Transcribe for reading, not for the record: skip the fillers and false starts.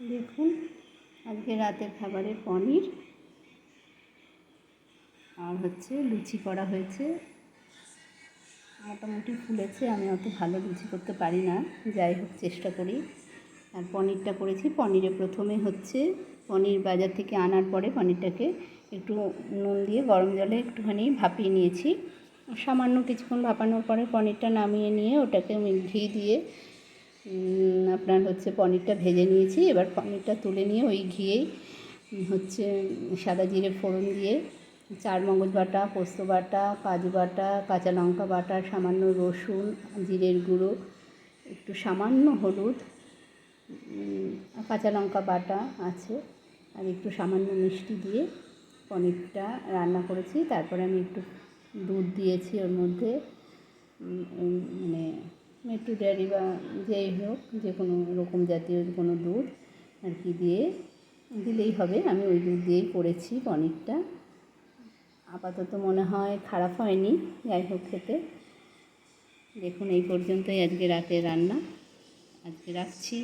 দেখুন আজকে রাতের খাবারে পনির আর লুচি করা হয়েছে। মোটামুটি ফুলেছে, আমি অত ভালো লুচি করতে পারি না, যাই হোক চেষ্টা করি। আর পনিরটা করেছি, পনিরে প্রথমে পনির বাজার থেকে আনার পরে পনিরটাকে একটু নুন দিয়ে গরম জলে একটুখানি ভাপিয়ে নিয়েছি। সামান্য কিছুক্ষণ ভাপানোর পরে পনিরটা নামিয়ে নিয়ে ওটাকে আমি ঘি দিয়ে আপনার পনিরটা ভেজে নিয়েছি। এবার পনিরটা তুলে নিয়ে ওই ঘিয়েই সাদা জিরে ফোড়ন দিয়ে চারমগজ বাটা, পোস্ত বাটা, কাজু বাটা, কাঁচা লঙ্কা বাটা, সামান্য রসুন, জিরের গুঁড়ো, একটু সামান্য হলুদ, কাঁচা লঙ্কা বাটা আছে, আর একটু সামান্য মিষ্টি দিয়ে পনিরটা রান্না করেছি। তারপরে আমি একটু দুধ দিয়েছি ওর মধ্যে, মানে মেট্রো ডেয়ারি বা যেই হোক, যে কোনো রকম জাতীয় কোনো দুধ আর কি দিলেই হবে। আমি ওই দুধ দিয়েই করেছি পনিরটা। আপাতত মনে হয় খারাপ হয়নি, যাই হোক খেতে। দেখুন এই পর্যন্তই আজকে রাতের রান্না, আজকে রাখছি।